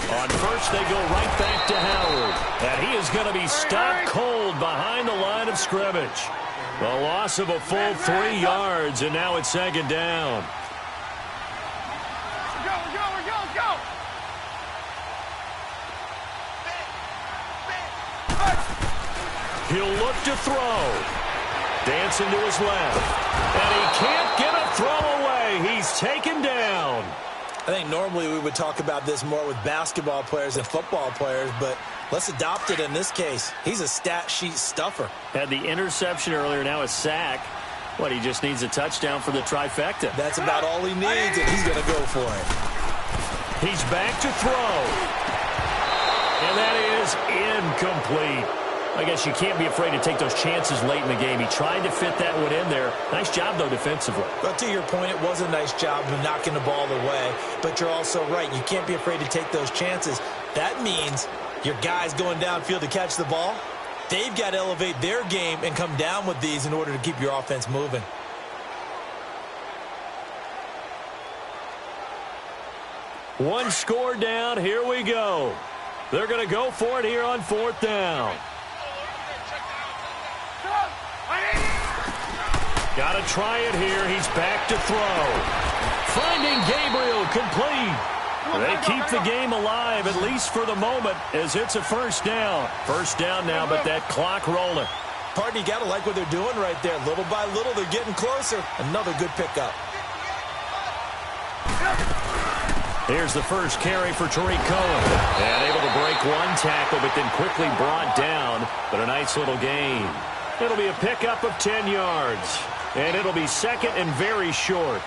On first, they go right back to Howard. And he is going to be stopped cold behind the line of scrimmage. The loss of a full 3 yards, and now it's second down. He'll look to throw. Dancing to his left. And he can't get a throw away. He's taken down. I think normally we would talk about this more with basketball players and football players, but let's adopt it in this case. He's a stat sheet stuffer. Had the interception earlier, now a sack. What, he just needs a touchdown for the trifecta. That's about all he needs, and he's going to go for it. He's back to throw. And that is incomplete. I guess you can't be afraid to take those chances late in the game. He tried to fit that one in there. Nice job, though, defensively. But to your point, it was a nice job of knocking the ball away. But you're also right. You can't be afraid to take those chances. That means your guys going downfield to catch the ball, they've got to elevate their game and come down with these in order to keep your offense moving. One score down. Here we go. They're going to go for it here on fourth down. Got to try it here. He's back to throw. Finding Gabriel complete. They keep the game alive, at least for the moment, as it's a first down. First down now, but that clock rolling. Partner, you got to like what they're doing right there. Little by little, they're getting closer. Another good pickup. Here's the first carry for Tariq Cohen. And able to break one tackle, but then quickly brought down. But a nice little gain. It'll be a pickup of 10 yards. And it'll be second and very short.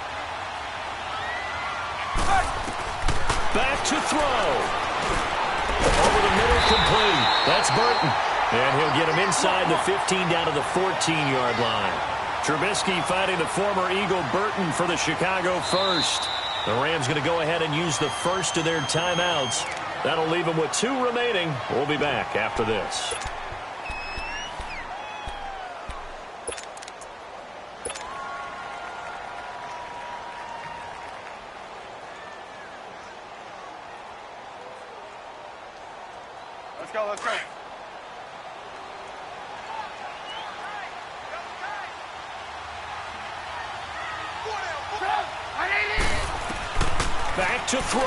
Back to throw. Over the middle, complete. That's Burton. And he'll get him inside the 15 down to the 14-yard line. Trubisky fighting the former Eagle Burton for the Chicago first. The Rams going to go ahead and use the first of their timeouts. That'll leave them with 2 remaining. We'll be back after this. Let's go, let's go. Back to throw.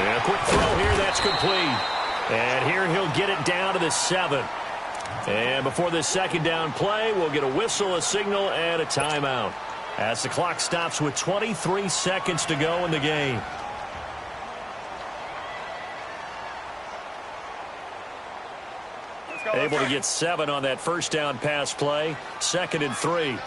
And a quick throw here, that's complete. And here he'll get it down to the 7. And before this second down play, we'll get a whistle, a signal, and a timeout. As the clock stops with 23 seconds to go in the game. Able to get 7 on that first down pass play. 2nd and 3.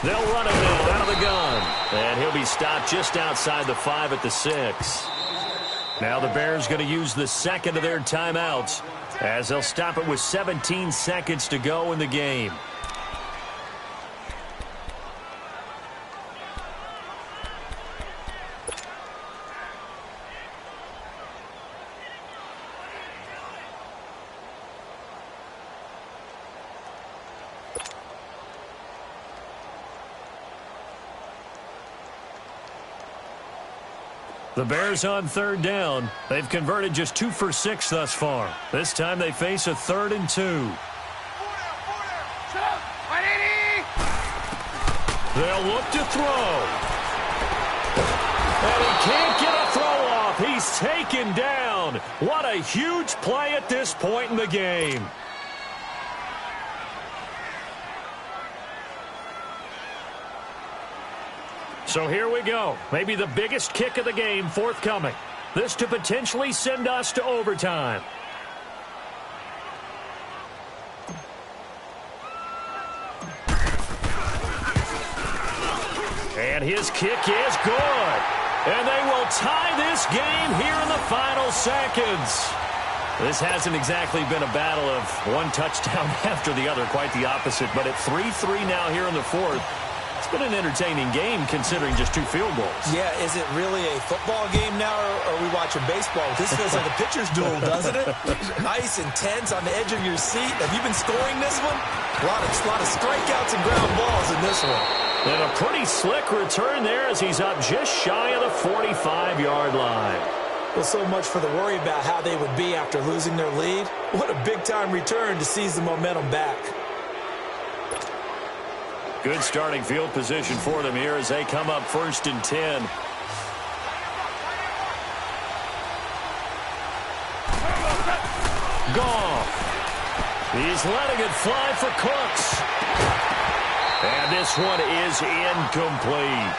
They'll run it now out of the gun. And he'll be stopped just outside the 5 at the 6. Now the Bears going to use the second of their timeouts, as they'll stop it with 17 seconds to go in the game. The Bears on third down. They've converted just 2 for 6 thus far. This time they face a 3rd and 2. They'll look to throw. And he can't get a throw off. He's taken down. What a huge play at this point in the game. So here we go. Maybe the biggest kick of the game forthcoming. This to potentially send us to overtime. And his kick is good. And they will tie this game here in the final seconds. This hasn't exactly been a battle of one touchdown after the other, quite the opposite. But at 3-3 now here in the 4th, it's been an entertaining game considering just 2 field goals. Yeah, is it really a football game now, or are we watching watching baseball. This feels like a pitcher's duel, doesn't it? Nice and tense on the edge of your seat. Have you been scoring this one? A lot of strikeouts and ground balls in this one. And a pretty slick return there as he's up just shy of the 45-yard line. Well, so much for the worry about how they would be after losing their lead. What a big-time return to seize the momentum back. Good starting field position for them here as they come up 1st and 10. Goff. He's letting it fly for Cooks. And this one is incomplete.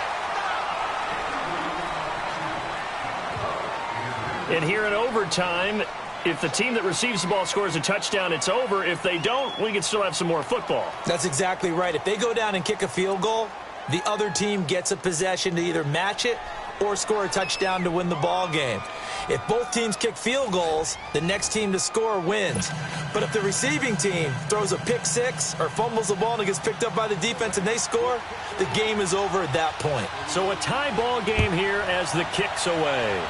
And here in overtime, if the team that receives the ball scores a touchdown, it's over. If they don't, we can still have some more football. That's exactly right. If they go down and kick a field goal, the other team gets a possession to either match it or score a touchdown to win the ball game. If both teams kick field goals, the next team to score wins. But if the receiving team throws a pick six or fumbles the ball and it gets picked up by the defense and they score, the game is over at that point. So a tie ball game here as the kick's away.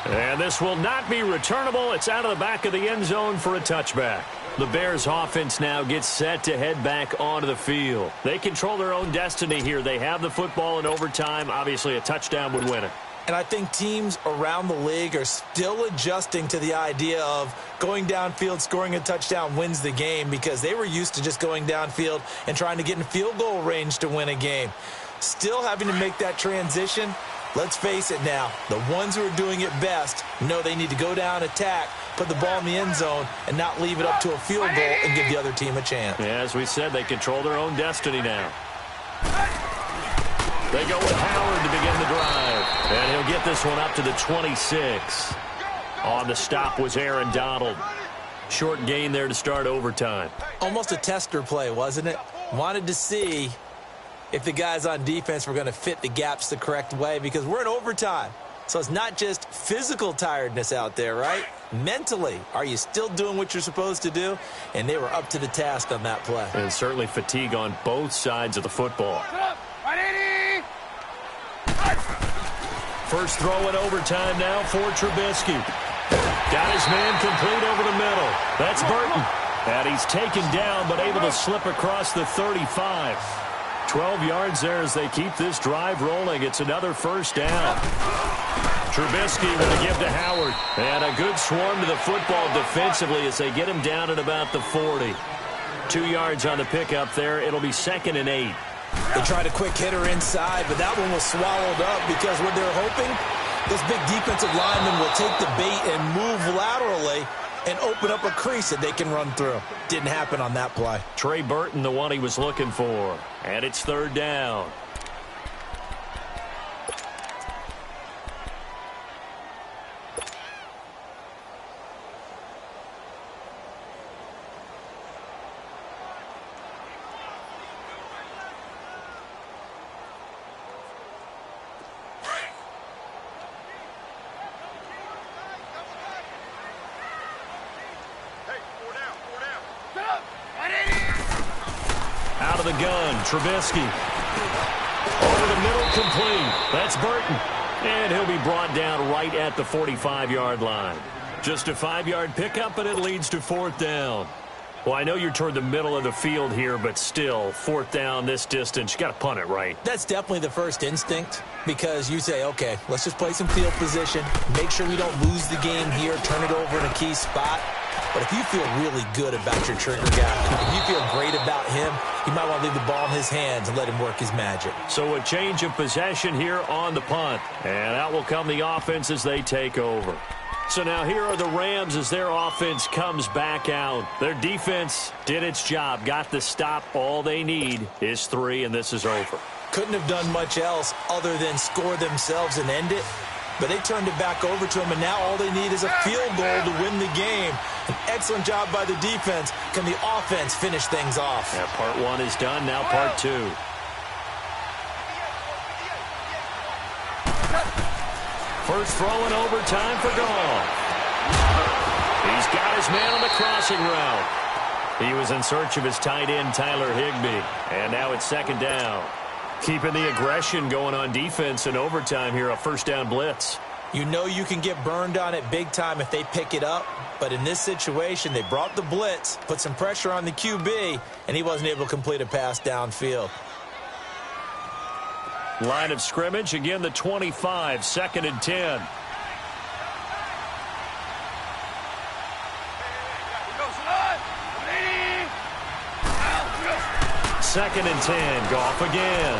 And this will not be returnable. It's out of the back of the end zone for a touchback. The Bears offense now gets set to head back onto the field. They control their own destiny here. They have the football in overtime. Obviously, a touchdown would win it. And I think teams around the league are still adjusting to the idea of going downfield, scoring a touchdown wins the game because they were used to just going downfield and trying to get in field goal range to win a game. Still having to make that transition. Let's face it now, the ones who are doing it best know they need to go down, attack, put the ball in the end zone, and not leave it up to a field goal and give the other team a chance. Yeah, as we said, they control their own destiny now. They go with Howard to begin the drive. And he'll get this one up to the 26. On the stop was Aaron Donald. Short gain there to start overtime. Almost a tester play, wasn't it? Wanted to see if the guys on defense were going to fit the gaps the correct way because we're in overtime. So it's not just physical tiredness out there, right? Mentally, are you still doing what you're supposed to do? And they were up to the task on that play. And certainly fatigue on both sides of the football. First throw in overtime now for Trubisky. Got his man complete over the middle. That's Burton. And he's taken down but able to slip across the 35. 12 yards there as they keep this drive rolling. It's another first down. Trubisky with a give to Howard. And a good swarm to the football defensively as they get him down at about the 40. 2 yards on the pickup there. It'll be 2nd and 8. They tried a quick hitter inside, but that one was swallowed up because what they're hoping, this big defensive lineman will take the bait and move laterally and open up a crease that they can run through. Didn't happen on that play. Trey Burton, the one he was looking for. And it's 3rd down. Out of the gun, Trubisky. Over the middle, complete. That's Burton. And he'll be brought down right at the 45-yard line. Just a 5-yard pickup, and it leads to 4th down. Well, I know you're toward the middle of the field here, but still, 4th down this distance, you got to punt it, right? That's definitely the first instinct because you say, okay, let's just play some field position, make sure we don't lose the game here, turn it over in a key spot. But if you feel really good about your trigger guy, if you feel great about him, you might want to leave the ball in his hands and let him work his magic. So a change of possession here on the punt. And out will come the offense as they take over. So now here are the Rams as their offense comes back out. Their defense did its job, got the stop. All they need is 3, and this is over. Couldn't have done much else other than score themselves and end it. But they turned it back over to him, and now all they need is a field goal to win the game. An excellent job by the defense. Can the offense finish things off? Yeah, part 1 is done, now part 2. First throw in overtime for Goff. He's got his man on the crossing route. He was in search of his tight end, Tyler Higbee. And now it's 2nd down. Keeping the aggression going on defense in overtime here, a first down blitz. You know you can get burned on it big time if they pick it up, but in this situation, they brought the blitz, put some pressure on the QB, and he wasn't able to complete a pass downfield. Line of scrimmage, again the 25, 2nd and 10. Second and 10, Goff again.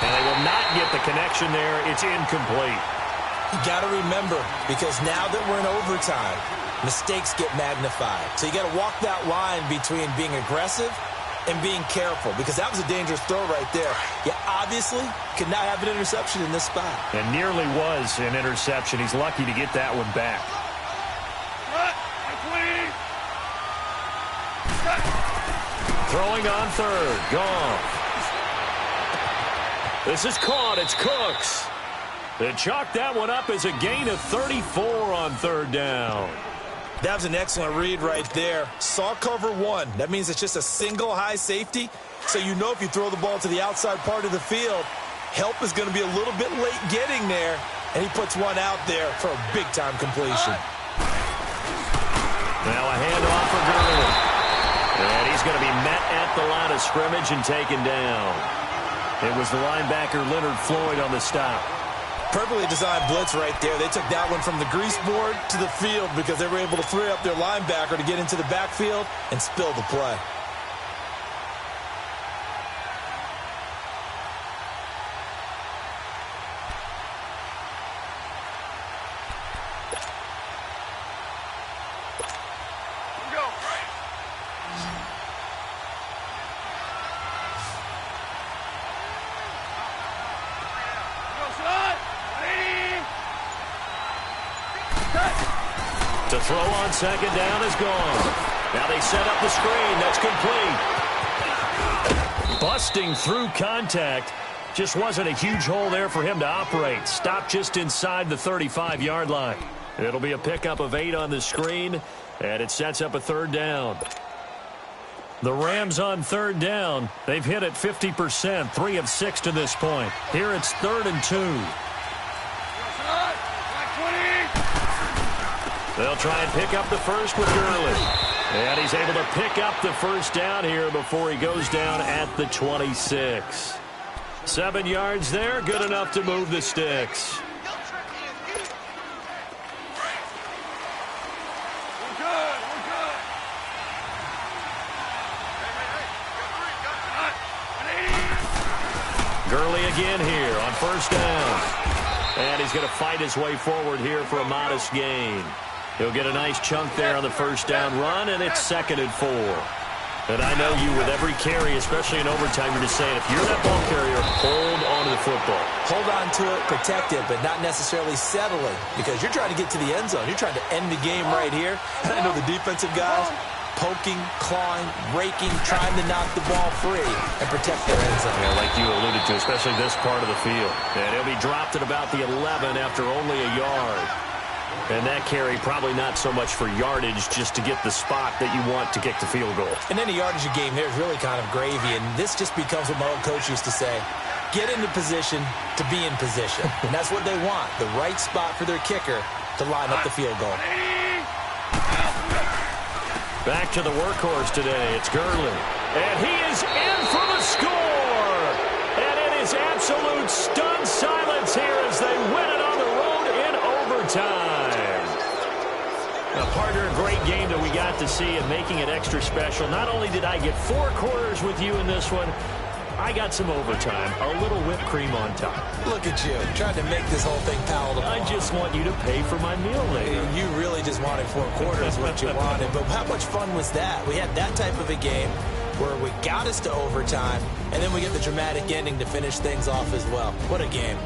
And they will not get the connection there. It's incomplete. You got to remember, because now that we're in overtime, mistakes get magnified. So you got to walk that line between being aggressive and being careful, because that was a dangerous throw right there. You obviously could not have an interception in this spot. And nearly was an interception. He's lucky to get that one back. Throwing on third. Goff. This is caught. It's Cooks. They chalk that one up as a gain of 34 on third down. That was an excellent read right there. Saw cover one. That means it's just a single high safety. So you know if you throw the ball to the outside part of the field, help is going to be a little bit late getting there. And he puts one out there for a big-time completion. Now a handoff for Gurley. And he's going to be met at the line of scrimmage and taken down. It was the linebacker Leonard Floyd on the stop. Perfectly designed blitz right there. They took that one from the grease board to the field because they were able to free up their linebacker to get into the backfield and spill the play. To throw on second down is gone. Now they set up the screen. That's complete. Busting through contact. Just wasn't a huge hole there for him to operate. Stopped just inside the 35-yard line. It'll be a pickup of 8 on the screen, and it sets up a third down. The Rams on third down. They've hit it 50%, 3 of 6 to this point. Here it's 3rd and 2. They'll try and pick up the first with Gurley. And he's able to pick up the first down here before he goes down at the 26. 7 yards there, good enough to move the sticks. Gurley again here on first down. And he's going to fight his way forward here for a modest gain. He'll get a nice chunk there on the first down run, and it's 2nd and 4. And I know you, with every carry, especially in overtime, you're just saying, if you're that ball carrier, hold on to the football. Hold on to it, protect it, but not necessarily settling, because you're trying to get to the end zone. You're trying to end the game right here. And I know the defensive guys poking, clawing, raking, trying to knock the ball free and protect their end zone. Yeah, like you alluded to, especially this part of the field. And he'll be dropped at about the 11 after only a yard. And that carry probably not so much for yardage, just to get the spot that you want to kick the field goal. And any yardage game there is really kind of gravy, and this just becomes what my old coach used to say, get into position to be in position. And that's what they want, the right spot for their kicker to line up the field goal. Back to the workhorse today, it's Gurley. And he is in for the score! And it is absolute stunned silence here as they win it on the road in overtime. A partner, a great game that we got to see, and making it extra special. Not only did I get 4 quarters with you in this one, I got some overtime, a little whipped cream on top. Look at you, trying to make this whole thing palatable. I just want you to pay for my meal later. You really just wanted 4 quarters what you wanted, but how much fun was that? We had that type of a game where we got us to overtime, and then we get the dramatic ending to finish things off as well. What a game.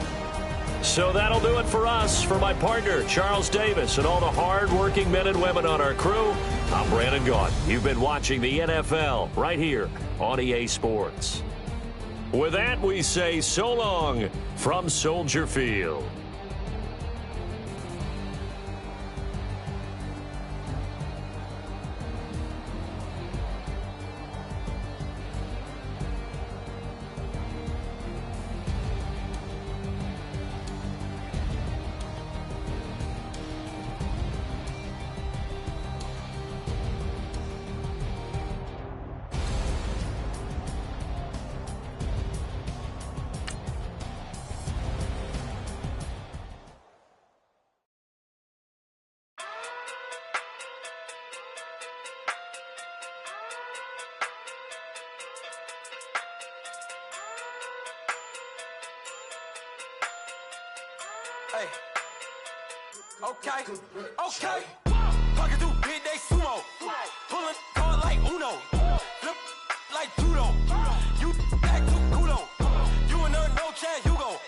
So that'll do it for us. For my partner, Charles Davis, and all the hard-working men and women on our crew, I'm Brandon Gaudin. You've been watching the NFL right here on EA Sports. With that, we say so long from Soldier Field. Hey. Okay. Talking through big day sumo. Pulling card like Uno. Flip like judo. You back to kudo. You and her no Chad Hugo.